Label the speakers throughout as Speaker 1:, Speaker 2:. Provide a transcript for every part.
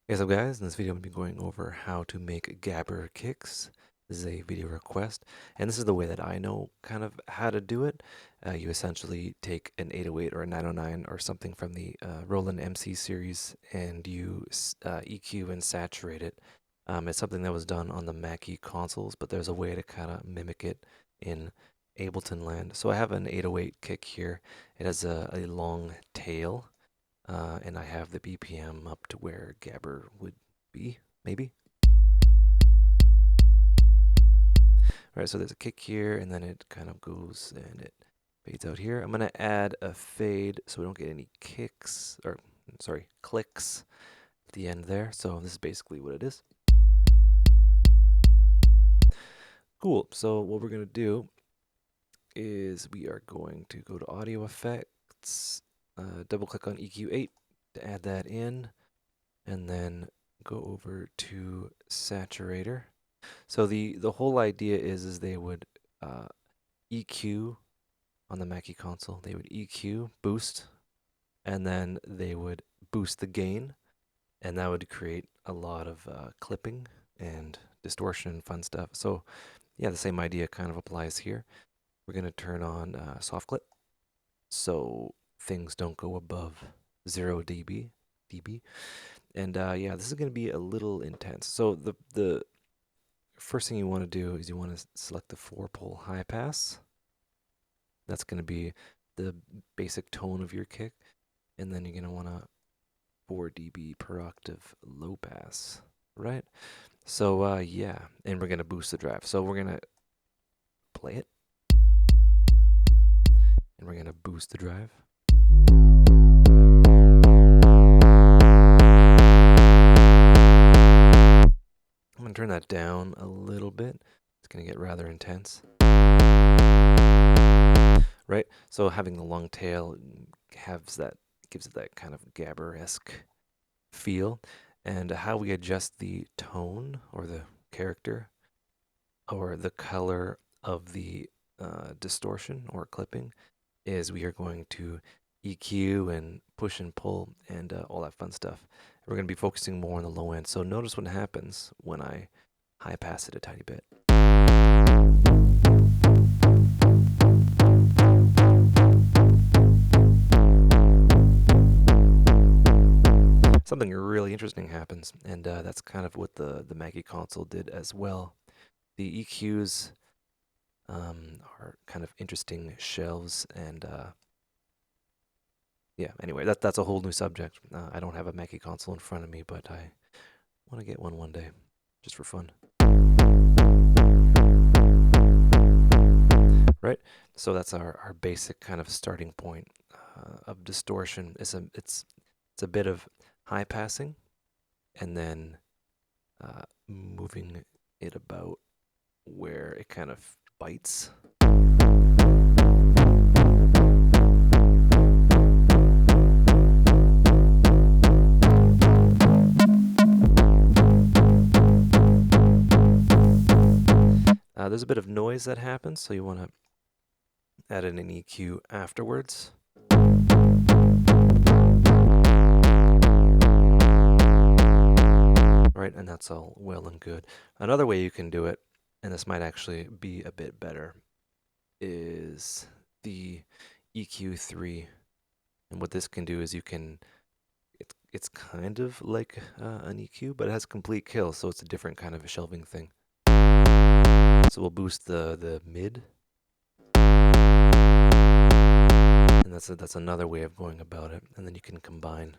Speaker 1: Hey, so guys, in this video I'm going to be going over how to make Gabber kicks. This is a video request, and this is the way that I know kind of how to do it. You essentially take an 808 or a 909 or something from the Roland MC series, and you EQ and saturate it. It's something that was done on the Mackie consoles, but there's a way to kind of mimic it in Ableton land. So I have an 808 kick here. It has a long tail, and I have the BPM up to where Gabber would be, maybe. All right, so there's a kick here, and then it kind of goes and it fades out here. I'm gonna add a fade so we don't get any kicks, or sorry, clicks at the end there. So this is basically what it is. Cool, so what we're gonna do is we are going to go to audio effects, double click on EQ8 to add that in, and then go over to saturator. So the whole idea is they would EQ on the Mackie console. They would EQ, boost, and then they would boost the gain, and that would create a lot of clipping and distortion and fun stuff. So yeah, the same idea kind of applies here. We're gonna turn on soft clip, so things don't go above 0 dB. And yeah, this is gonna be a little intense. So the first thing you want to do is you want to select the 4-pole high pass. That's going to be the basic tone of your kick. And then you're going to want to 4 dB per octave low pass, right? So yeah, and we're going to boost the drive. So we're going to play it, and we're going to boost the drive. I'm going to turn that down a little bit. It's going to get rather intense. Right? So having the long tail gives it that kind of Gabber-esque feel. And how we adjust the tone or the character or the color of the distortion or clipping is we are going to EQ and push and pull and all that fun stuff. We're going to be focusing more on the low end. So notice what happens when I high pass it a tiny bit. Something really interesting happens, and that's kind of what the Mackie console did as well. The EQs are kind of interesting shelves, and yeah. Anyway, that's a whole new subject. I don't have a Mackie console in front of me, but I want to get one day, just for fun. Right. So that's our basic kind of starting point of distortion. It's a bit of high passing, and then moving it about where it kind of bites. There's a bit of noise that happens, so you want to add in an EQ afterwards. Right, and that's all well and good. Another way you can do it, and this might actually be a bit better, is the EQ3. And what this can do is it's kind of like an EQ, but it has complete kill, so it's a different kind of a shelving thing. So we'll boost the mid, and that's another way of going about it. And then you can combine.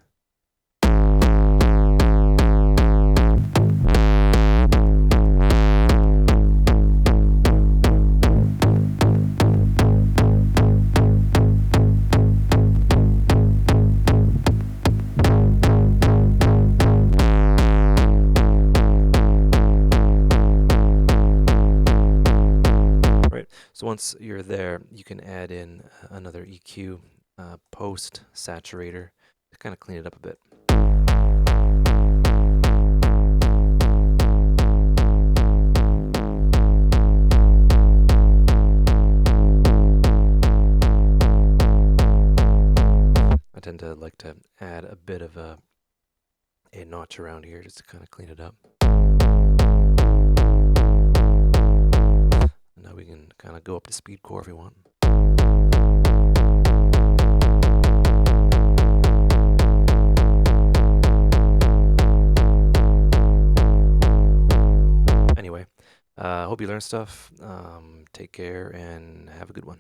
Speaker 1: So once you're there, you can add in another EQ post saturator to kind of clean it up a bit. I tend to like to add a bit of a a notch around here just to kind of clean it up. Now we can kind of go up to speed core if we want. Anyway, hope you learned stuff. Take care and have a good one.